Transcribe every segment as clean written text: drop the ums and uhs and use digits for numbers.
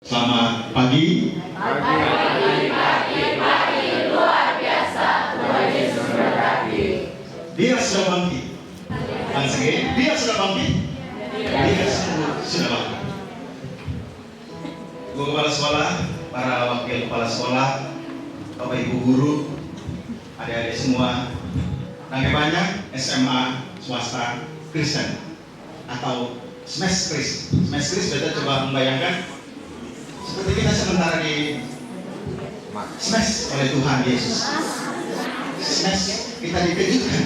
Selamat pagi. Pagi, luar biasa. Tuhan Yesus berkati. Dia sudah bangkit. Once again, dia sudah bangkit. Dia sudah bangkit. Ibu kepala sekolah, para wakil kepala sekolah, Bapak Ibu guru, adik-adik semua, dan banyak SMA swasta Kristen atau Smash Kris. Smash Kris, kita coba membayangkan seperti kita sementara di smash oleh Tuhan Yesus. Smash, kita dikejutkan.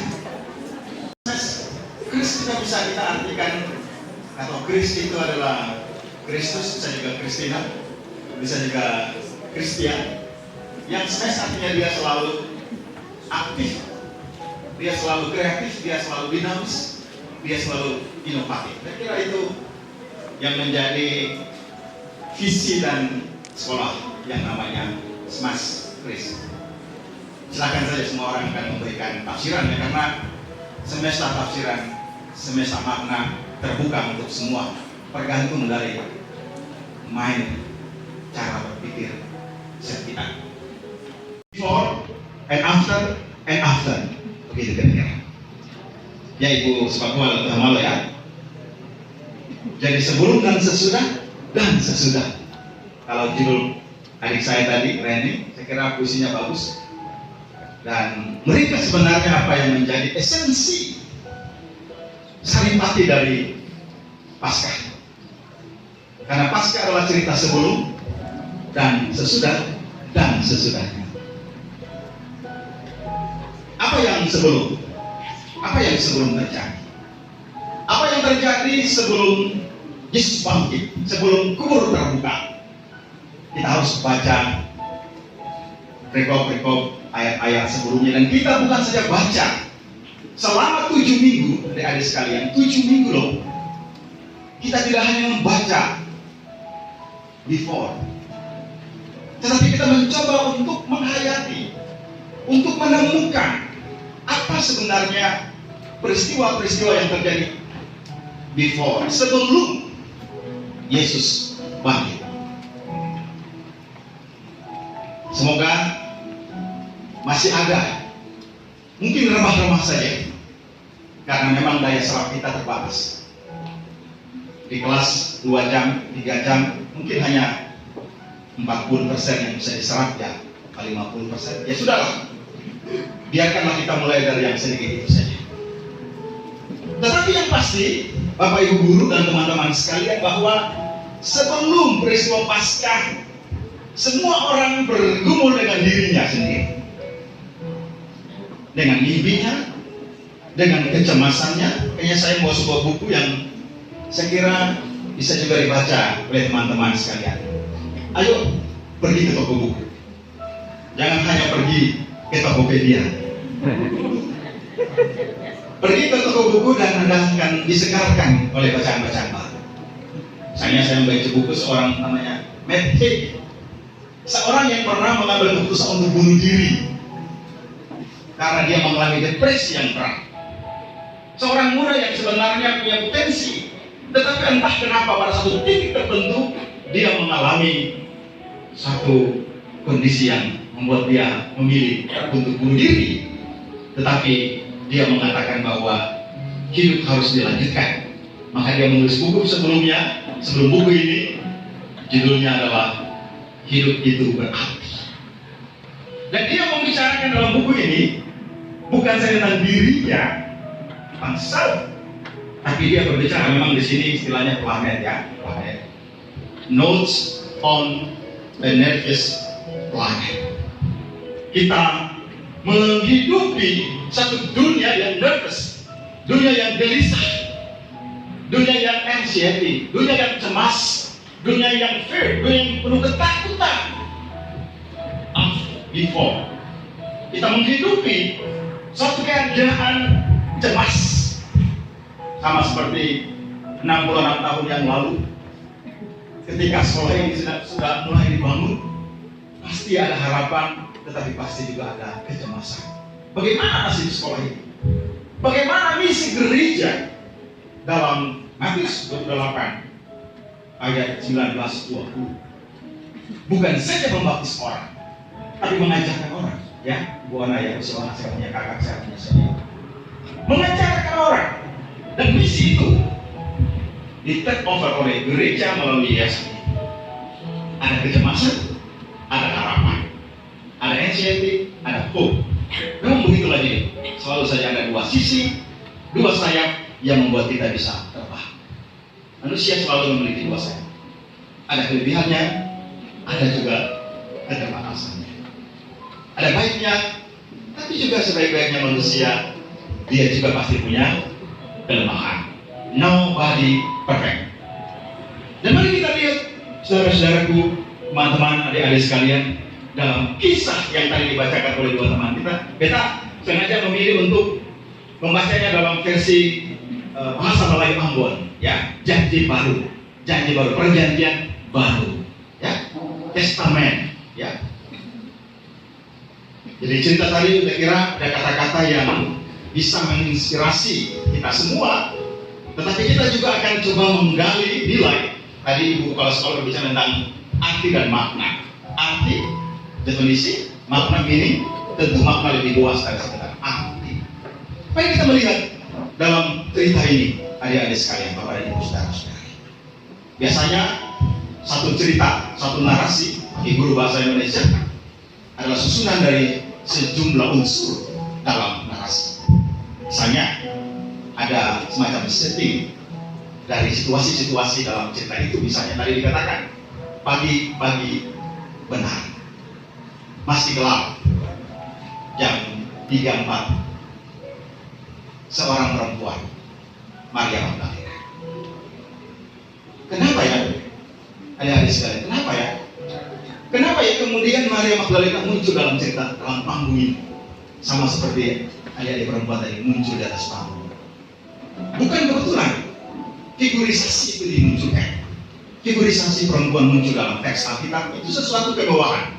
Smash, Kris kita bisa kita artikan, atau Kris itu adalah Kristus, bisa juga Kristina, bisa juga Kristian. Yang smash artinya dia selalu aktif, dia selalu kreatif, dia selalu dinamis, dia selalu inovatif. Saya kira itu yang menjadi visi dan sekolah yang namanya Smash Kris. Silakan saja semua orang akan memberikan tafsiran ya, karena semesta tafsiran, semesta makna terbuka untuk semua, tergantung dari main cara berpikir setiap kita. Before and after, begitu kira-kira. Ya Ibu Sepakwa atau Hamalo ya. Jadi sebelum dan sesudah. Kalau judul adik saya tadi, Randy, saya kira puisinya bagus. Dan mereka sebenarnya apa yang menjadi esensi saripati dari Paskah. Karena Paskah adalah cerita sebelum dan sesudahnya. Apa yang sebelum? Apa yang sebelum terjadi? Apa yang terjadi sebelum Yesus bangkit, sebelum kubur terbuka? Kita harus baca rekop ayat-ayat sebelumnya, dan kita bukan saja baca selama 7 minggu, adik-adik sekalian, 7 minggu loh. Kita tidak hanya membaca before, tetapi kita mencoba untuk menghayati, untuk menemukan apa sebenarnya peristiwa-peristiwa yang terjadi before, sebelum Yesus bangkit. Semoga masih ada, mungkin remah-remah saja, karena memang daya serap kita terbatas. Di kelas 2 jam, 3 jam, mungkin hanya 40% yang bisa diserap ya, 50%. Ya sudahlah, biarkanlah kita mulai dari yang sedikit itu saja. Tetapi yang pasti, Bapak Ibu guru dan teman-teman sekalian, bahwa sebelum peristiwa Paskah, semua orang bergumul dengan dirinya sendiri, dengan mimpinya, dengan kecemasannya. Kayaknya saya mau sebuah buku yang saya kira bisa juga dibaca oleh teman-teman sekalian. Ayo pergi ke toko buku, jangan hanya pergi ke Tokopedia. Pergi ke toko buku dan Anda akan disegarkan oleh bacaan-bacaan baru. Misalnya saya membaca buku seorang namanya Matt Haig, seorang yang pernah mengambil keputusan untuk bunuh diri karena dia mengalami depresi yang berat. Seorang muda yang sebenarnya punya potensi, tetapi entah kenapa pada satu titik tertentu dia mengalami satu kondisi yang membuat dia memilih untuk bunuh diri. Tetapi dia mengatakan bahwa hidup harus dilanjutkan. Maka dia menulis buku sebelumnya, sebelum buku ini, judulnya adalah Hidup Itu Berarti. Dan dia membicarakan dalam buku ini bukan saja tentang dirinya, tentang self, tapi dia berbicara, memang di sini istilahnya planet ya, planet. Notes on a nervous planet. Kita menghidupi satu dunia yang nervous, dunia yang gelisah, dunia yang anxiety, dunia yang cemas, dunia yang fear, dunia yang penuh ketakutan. Before, kita menghidupi suatu keadaan cemas, sama seperti 66 tahun yang lalu, ketika sekolah ini sudah mulai dibangun, pasti ada harapan, tetapi pasti juga ada kecemasan. Bagaimana nasib sekolah ini? Bagaimana misi gereja? Dalam Matius 28 ayat 19-20, bukan saja membaptis orang, tapi mengajarkan orang. Ya, Bu Ana ya, saya punya kakak, saya punya senior. Mengajarkan orang, dan misi itu di take over oleh gereja melalui yayasan. Ada kecemasan, ada harapan, ada anxiety, ada hope. Memang begitulah ini. Selalu saja ada dua sisi, dua sayap yang membuat kita bisa terbang. Manusia selalu memiliki dua sayap. Ada kelebihannya, ada juga keterbatasannya. Ada baiknya, tapi juga sebaik-baiknya manusia, dia juga pasti punya kelemahan. Nobody perfect. Dan mari kita lihat, saudara-saudaraku, teman-teman, adik-adik sekalian, dalam kisah yang tadi dibacakan oleh dua teman kita sengaja memilih untuk membacanya dalam versi bahasa Melayu Ambon, ya, janji baru, perjanjian baru, ya, testamen, ya. Jadi cerita tadi kira-kira ada kata-kata yang bisa menginspirasi kita semua, tetapi kita juga akan coba menggali nilai. Tadi Ibu Kepala Sekolah berbicara tentang arti dan makna. Arti, definisi, makna meaning, tentu makna lebih luas dari sekedar arti. Mari kita melihat dalam cerita ini, adik-adik sekalian, Bapak dan Ibu saudara-saudara. Biasanya satu cerita, satu narasi di guru bahasa Indonesia adalah susunan dari sejumlah unsur dalam narasi. Misalnya ada semacam setting dari situasi-situasi dalam cerita itu. Misalnya tadi dikatakan pagi-pagi benar, masih gelap, jam 3:04, seorang perempuan, Maria Magdalena. Kenapa ya? Adik-adik sekalian, kenapa ya? Kenapa ya kemudian Maria Magdalena muncul dalam cerita, dalam panggung ini? Sama seperti adik-adik perempuan tadi muncul di atas panggung. Bukan kebetulan figurisasi itu dimunculkan. Figurisasi perempuan muncul dalam teks Alkitab itu sesuatu kemewahan.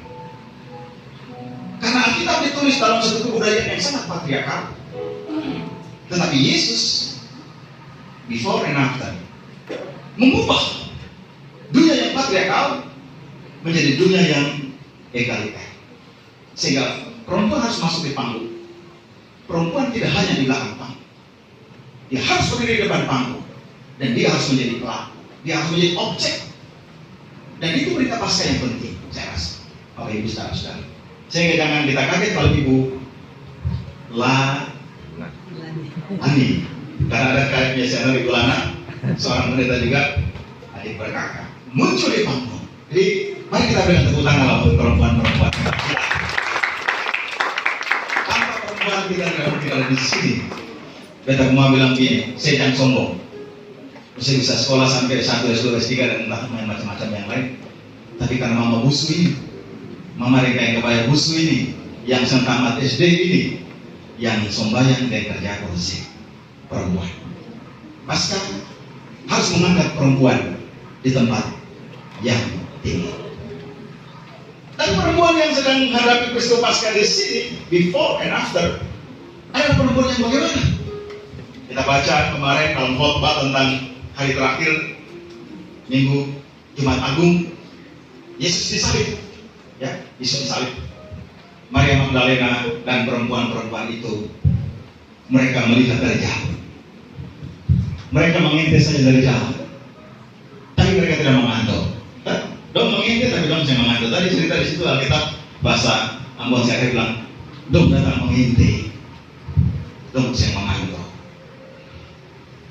Karena Alkitab ditulis dalam suatu kebudayaan yang sangat patriarkal. Tetapi Yesus before and after mengubah dunia yang patriarkal menjadi dunia yang egaliter. Sehingga perempuan harus masuk di panggung. Perempuan tidak hanya di belakang panggung. Dia harus berdiri di depan panggung. Dan dia harus menjadi pelaku. Dia harus menjadi objek. Dan itu berita Paskah yang penting, saya rasa. Bapak Ibu saudara-saudara. Sehingga jangan kita kaget kalau Ibu Ani. Karena ada kaitnya channel Ibu Lana, seorang pendeta juga, adik berkakak, muncul di panggung. Jadi mari kita berikan tepuk tangan untuk perempuan-perempuan. Tanpa perempuan kita tidak ada di sini. Beta semua bilang gini, saya jangan sombong. Saya bisa sekolah sampai S1, S2, S3 dan entah macam-macam yang lain. Tapi karena mama busu ini, mama Rika yang kebaya busu ini, yang tamat SD ini, yang sombayang dan kerja kursi perempuan. Paskah harus mengangkat perempuan di tempat yang tinggi. Dan perempuan yang sedang menghadapi peristiwa Paskah di sini, before and after, ada perempuan yang bagaimana? Kita baca kemarin dalam khotbah tentang hari terakhir Minggu Jumat Agung, Yesus disalib, ya, Yesus disalib. Maria Magdalena dan perempuan-perempuan itu, mereka melihat dari jauh, mereka mengintip saja dari jauh, tapi mereka tidak mengantuk. Dong mengintip tapi dong jangan mengantuk. Tadi cerita di situ Alkitab bahasa Ambon saya bilang, dong datang mengintip, dong jangan mengantuk.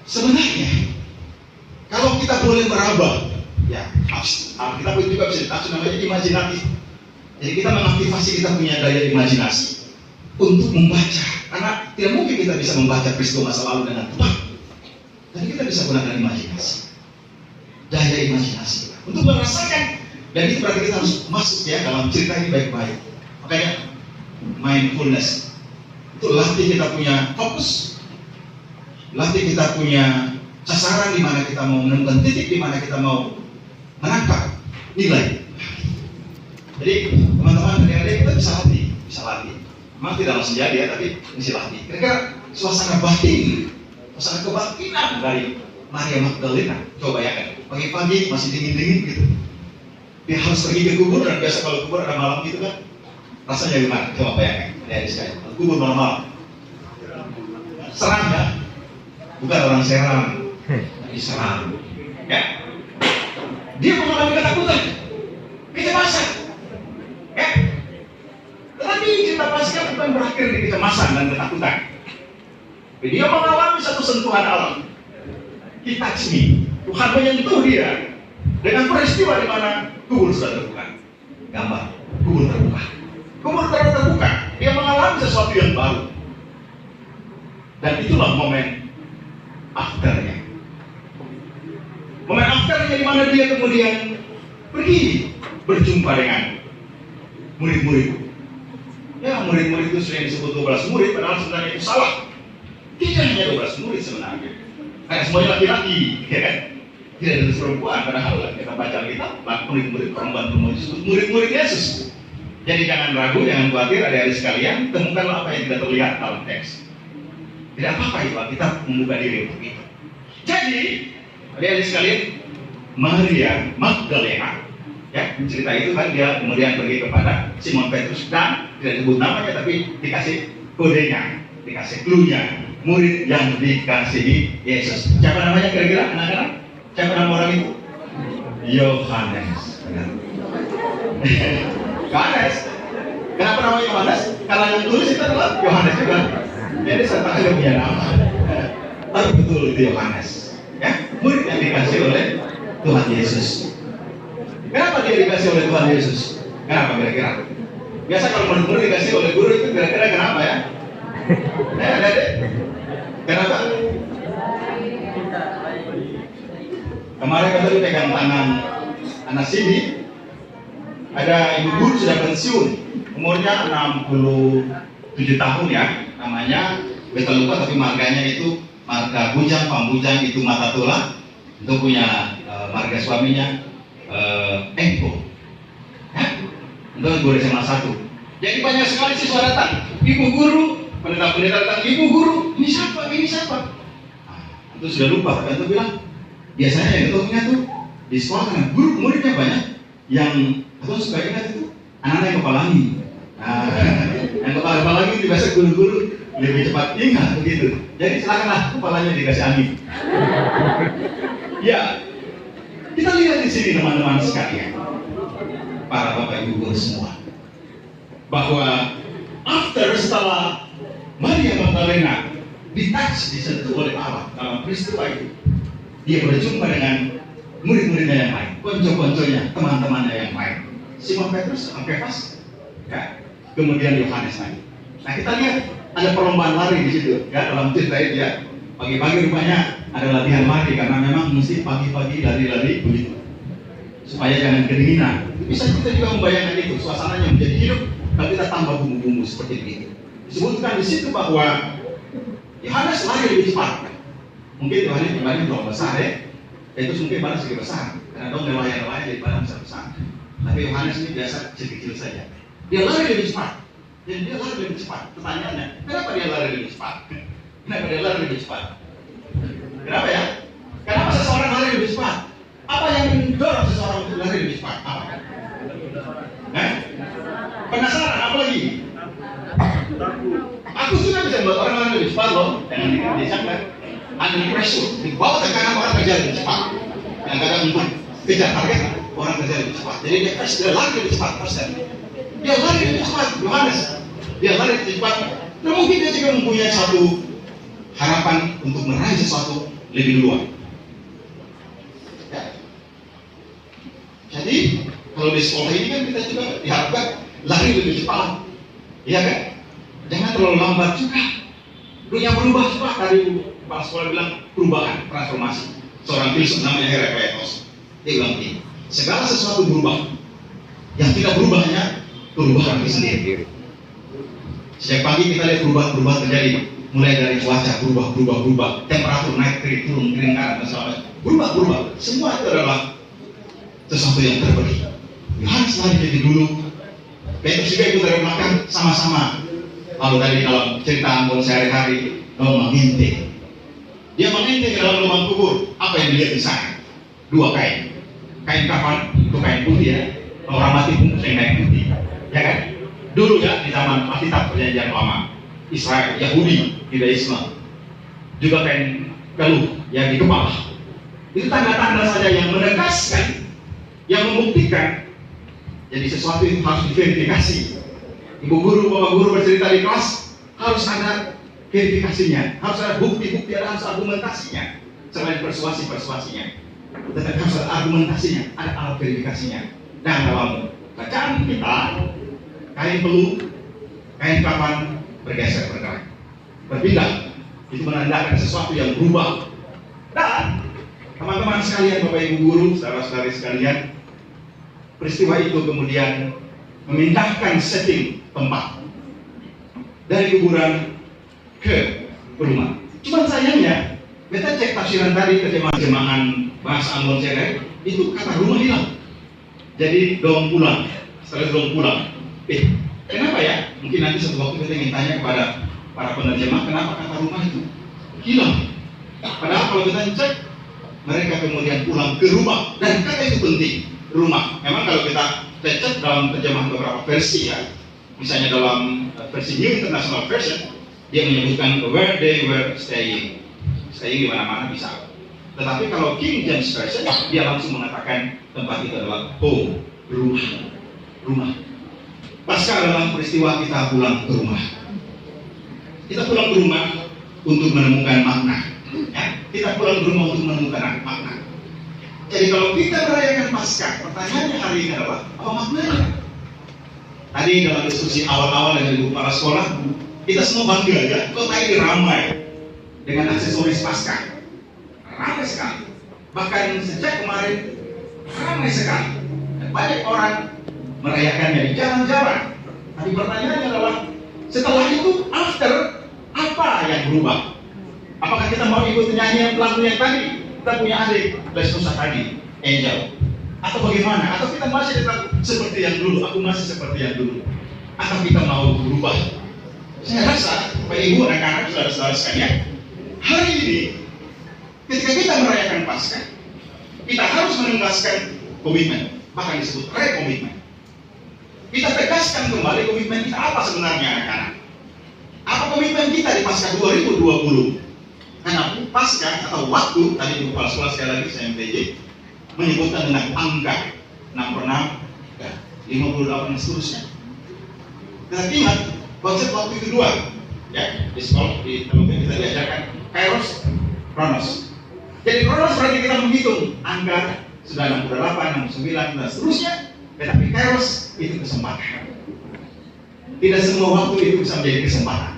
Sebenarnya kalau kita boleh meraba, ya, kita juga bisa ditafsir namanya imajinatif. Jadi kita mengaktifasi kita punya daya imajinasi untuk membaca, karena tidak mungkin kita bisa membaca peristiwa masa lalu dengan tepat. Jadi kita bisa gunakan imajinasi, daya imajinasi untuk merasakan, dan itu berarti kita harus masuk ya dalam cerita ini baik-baik. Makanya mindfulness itu latih kita punya fokus, latih kita punya sasaran di mana kita mau menemukan titik di mana kita mau menangkap nilai. Jadi teman-teman adik-adik kita bisa latih. Memang tidak langsung jadi ya, tapi bisa latih. Kira-kira suasana batin, suasana kebatinan dari Maria Magdalena. Coba ya kan, pagi-pagi masih dingin-dingin gitu. Dia harus pergi ke kubur, dan biasa kalau kubur ada malam gitu kan, rasanya gimana? Coba bayangkan, dari sekali kubur malam-malam, seram ya, bukan orang Serang, tapi seram, ya. Dia mengalami ketakutan, kecemasan, ya. Tetapi cerita Paskah bukan berakhir di kecemasan dan ketakutan. Dia mengalami satu sentuhan alam. He touch me. Tuhan menyentuh dia dengan peristiwa di mana kubur sudah terbuka. Gambar kubur terbuka. Kubur terbuka. Dia mengalami sesuatu yang baru. Dan itulah momen afternya. Momen afternya di mana dia kemudian pergi berjumpa dengan murid-murid. Ya, murid-murid itu sering disebut 12 murid, padahal sebenarnya itu salah. Tidak hanya 12 murid sebenarnya. Karena semuanya laki-laki, ya kan? Tidak ada perempuan, padahal kita baca kitab, murid-murid perempuan disebut murid-murid Yesus. Jadi jangan ragu, jangan khawatir, adik-adik sekalian, temukanlah apa yang tidak terlihat dalam teks. Tidak apa-apa itu, kita membuka diri untuk itu. Jadi, adik-adik sekalian, Maria Magdalena, ya, cerita itu kan dia kemudian pergi kepada Simon Petrus dan tidak disebut namanya, tapi dikasih kodenya, dikasih clue-nya. Murid yang dikasihi Yesus. Siapa namanya kira-kira anak-anak? Siapa nama orang itu? Yohanes. Yohanes. Kenapa namanya Yohanes? Karena yang tulis itu adalah Yohanes juga. Jadi saya tak ada punya nama. Tapi betul itu Yohanes. Ya, murid yang dikasih oleh Tuhan Yesus. Kenapa dia dikasih oleh Tuhan Yesus? Kenapa kira-kira? Biasa kalau murid-murid dikasih oleh guru itu kira-kira kenapa ya? Kenapa? Kemarin kita pegang tangan anak sini, ada ibu guru sudah pensiun, umurnya 67 tahun ya, namanya betul lupa tapi marganya itu marga Bujang, Pambujang itu mata tulang, itu punya marga suaminya Engko, ya? Untuk guru SMA 1. Jadi banyak sekali siswa datang, ibu guru. Pendeta-pendeta datang, ibu guru, ini siapa? Ini siapa? Nah, itu sudah lupa, kan itu bilang, biasanya yang ketemunya tuh di sekolah kan guru muridnya banyak, yang atau suka ingat itu anak-anak yang kepalangi. Nah, yang kepala-kepalangi itu biasa guru-guru lebih cepat ingat begitu. Jadi silakanlah kepalanya dikasih angin. Ya, kita lihat di sini teman-teman sekalian, para bapak ibu guru semua, bahwa setelah Maria Magdalena disentuh oleh Allah dalam peristiwa itu, dia berjumpa dengan murid-muridnya yang lain, konco-konconya, teman-temannya yang lain, Simon Petrus, Kefas, ya, kemudian Yohanes lagi. Nah kita lihat ada perlombaan lari di situ, ya dalam cerita itu ya. Pagi-pagi rupanya ada latihan lari karena memang mesti pagi-pagi lari-lari begitu, supaya jangan kedinginan. Bisa kita juga membayangkan itu, suasananya menjadi hidup. Kalau kita tambah bumbu-bumbu seperti itu, disebutkan di situ bahwa Yohanes lari lebih cepat. Mungkin Yohanes dibanding dong besar ya, itu mungkin badan sedikit besar, karena dong nelayan-nelayan jadi badan besar. Tapi Yohanes ini biasa kecil-kecil saja. Dia lari lebih cepat. Jadi dia lari lebih cepat. Pertanyaannya, kenapa dia lari lebih cepat? Kenapa dia lari lebih cepat? Kenapa ya? Kenapa seseorang lari lebih cepat? Apa yang mendorong seseorang untuk lari lebih cepat? Apa? Penasaran, apa lagi? Aku sudah bisa membuat orang lari lebih cepat loh. Dengan disangka under pressure, di bawah tekanan orang kerja lebih cepat. Yang kadang untuk kejar target, orang kerja lebih cepat. Jadi dia lari lebih cepat persen. Dia lari lebih cepat, Yohanes. Dia lari lebih cepat. Dan mungkin dia juga mempunyai satu harapan untuk meraih sesuatu lebih luas. Ya. Jadi kalau di sekolah ini kan kita juga diharapkan lari lebih cepat, iya kan? Jangan terlalu lambat juga. Dunia berubah cepat. Tadi kepala sekolah bilang perubahan, transformasi. Seorang filsuf namanya Herakleitos, dia bilang ini, segala sesuatu berubah. Yang tidak berubah hanya perubahan itu sendiri. Sejak pagi kita lihat perubahan terjadi, mulai dari cuaca berubah, temperatur naik turun, kering kanan dan segala berubah. Semua itu adalah sesuatu yang terjadi. Yohanes lari lebih dulu, Petrus juga ikut dari belakang sama-sama. Lalu tadi dalam cerita Ambon sehari-hari, dia mengintip ke dalam lubang kubur. Apa yang dilihat di sana? 2 kain kain kafan itu kain putih ya. Orang mati bungkus yang kain putih, ya kan? Dulu ya di zaman Alkitab perjanjian lama, Israel, Yahudi, Judaisme, juga kain galuh yang di kepala. Itu tanda-tanda saja yang menegaskan, yang membuktikan. Jadi sesuatu itu harus diverifikasi. Ibu guru, bapak guru bercerita di kelas, harus ada verifikasinya, harus ada bukti-bukti, harus argumentasinya. Selain persuasi-persuasinya, tetapi harus ada argumentasinya, ada alat verifikasinya. Dan dalam bacaan kita, kain peluh, kain kafan bergeser bergerak, berpindah. Itu menandakan sesuatu yang berubah. Dan teman-teman sekalian, bapak ibu guru, saudara-saudari sekalian, peristiwa itu kemudian memindahkan setting tempat dari kuburan ke rumah. Cuma sayangnya, kita cek tafsiran tadi terjemahan bahasa Ambon Cerek, itu kata rumah hilang. Jadi dong pulang, setelah dong pulang. Kenapa ya? Mungkin nanti suatu waktu kita ingin tanya kepada para penerjemah, kenapa kata rumah itu hilang? Padahal kalau kita cek, mereka kemudian pulang ke rumah, dan kata itu penting, rumah. Memang kalau kita cek dalam terjemahan beberapa versi ya, misalnya dalam versi New International Version, dia menyebutkan where they were staying. Staying di mana-mana bisa. Tetapi kalau King James Version, dia langsung mengatakan tempat itu adalah home, rumah. Pasca adalah peristiwa kita pulang ke rumah. Kita pulang ke rumah untuk menemukan makna. Ya, kita pulang ke rumah untuk menemukan makna. Jadi kalau kita merayakan Pasca, pertanyaannya hari ini adalah apa maknanya? Tadi dalam diskusi awal-awal dengan ibu kepala sekolah, kita semua bangga ya, kota ini ramai dengan aksesoris Pasca. Ramai sekali. Bahkan sejak kemarin ramai sekali. Dan banyak orang merayakannya di jalan-jalan. Tapi pertanyaannya adalah setelah itu, after, apa yang berubah? Apakah kita mau ikut nyanyian lagu yang tadi? Kita punya adik Lesusa tadi, Angel. Atau bagaimana? Atau kita masih tetap seperti yang dulu? Aku masih seperti yang dulu. Atau kita mau berubah? Saya rasa, Bapak Ibu, anak-anak, saudara-saudara sekalian, hari ini ketika kita merayakan Paskah, kita harus menegaskan komitmen, bahkan disebut rekomitmen. Kita tegaskan kembali komitmen kita apa sebenarnya, anak-anak. Apa komitmen kita di Paskah 2020? Karena Paskah atau waktu, tadi di kepala sekolah sekali lagi saya MTJ menyebutkan dengan angka 6 per 6, 58 dan seterusnya. Kita ingat konsep waktu itu dua, ya di sekolah di tempat kita diajarkan kairos, kronos. Jadi kronos berarti kita menghitung angka sudah 68, 69 dan seterusnya. Tetapi kairos itu kesempatan. Tidak semua waktu itu bisa menjadi kesempatan.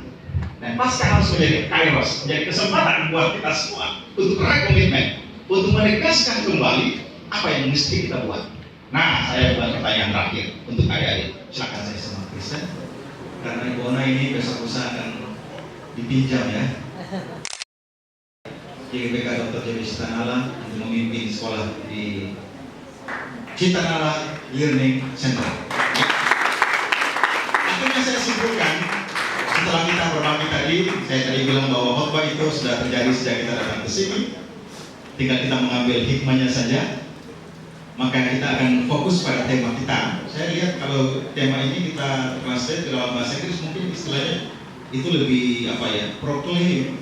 Dan Paskah harus menjadi kairos, menjadi kesempatan buat kita semua untuk rekomitmen, untuk menegaskan kembali apa yang mesti kita buat. Nah, saya buat pertanyaan terakhir untuk adik-adik. Silakan saya sama Kristen. Karena Ibu Ona ini besok lusa akan dipinjam ya. YGBK Dr. Jody Citanala untuk memimpin sekolah di Citanala Learning Center. Akhirnya saya simpulkan, setelah kita berbagi tadi, saya tadi bilang bahwa khotbah itu sudah terjadi sejak kita datang ke sini. Tinggal kita mengambil hikmahnya saja. Maka kita akan fokus pada tema kita. Saya lihat kalau tema ini kita translate ke dalam bahasa Inggris, mungkin istilahnya itu lebih apa ya, proclaim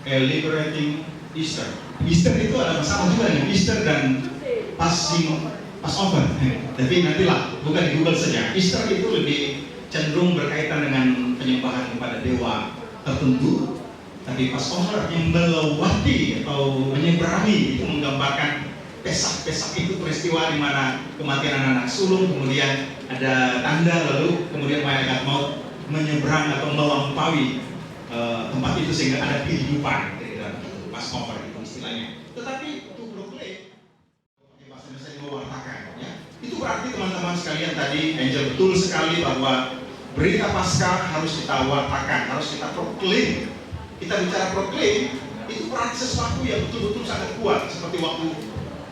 a liberating Easter. Easter itu ada masalah juga dengan Easter dan Passover. Tapi nantilah, bukan di Google saja. Easter itu lebih cenderung berkaitan dengan penyembahan kepada dewa tertentu. Tapi Passover yang melewati atau menyeberangi itu menggambarkan Pesak itu peristiwa di mana kematian anak sulung, kemudian ada tanda, lalu kemudian malaikat maut menyeberang atau melampaui tempat itu sehingga ada kehidupan. Passover itu istilahnya. Tetapi itu proclaim, bahasa Indonesia mewartakan, ya. Itu berarti teman-teman sekalian tadi Angel betul sekali bahwa berita Paskah harus kita wartakan, harus kita proclaim. Kita bicara proclaim, itu berarti sesuatu yang betul-betul sangat kuat, seperti waktu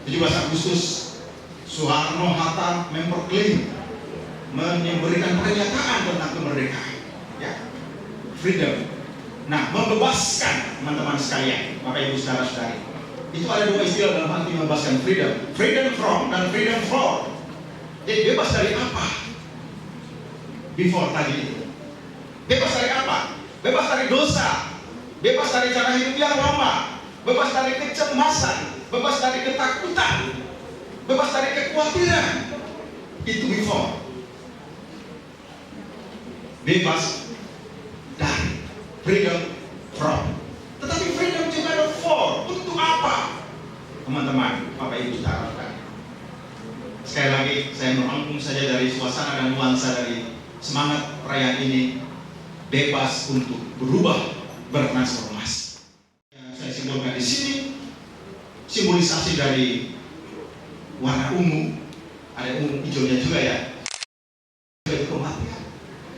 17 Agustus Soekarno-Hatta memproklaim, memberikan pernyataan tentang kemerdekaan, ya, freedom. Nah, membebaskan teman-teman sekalian, Bapak Ibu saudara-saudari. Itu ada dua istilah dalam arti membahaskan freedom. Freedom from dan freedom for. Jadi bebas dari apa? Before tadi itu. Bebas dari apa? Bebas dari dosa. Bebas dari cara hidup yang lama. Bebas dari kecemasan. Bebas dari ketakutan. Bebas dari kekhawatiran. Itu before. Bebas dari, freedom from. Tetapi freedom juga ada for. Untuk apa? Teman-teman, Bapak Ibu saudara. Sekali lagi saya merangkum saja dari suasana dan nuansa dari semangat perayaan ini, bebas untuk berubah, bertransformasi. Yang saya simbolkan di sini simbolisasi dari warna ungu, ada ungu hijaunya juga ya. Itu kematian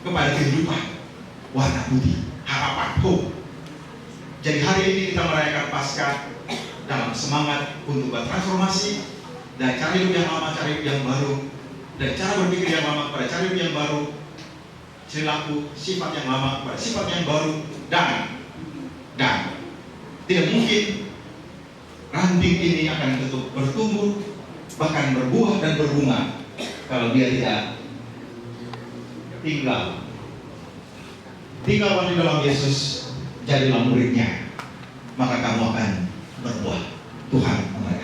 kepada kehidupan, warna putih, harapan, hope. Jadi hari ini kita merayakan Paskah dalam semangat untuk bertransformasi dari cara hidup yang lama, cara hidup yang baru, dari cara berpikir yang lama kepada cara hidup yang baru, perilaku sifat yang lama kepada sifat yang baru, dan tidak mungkin ranting ini akan tetap bertumbuh, bahkan berbuah dan berbunga kalau dia tidak tinggal di dalam Yesus, jadilah muridnya, maka kamu akan berbuah. Tuhan memberkati.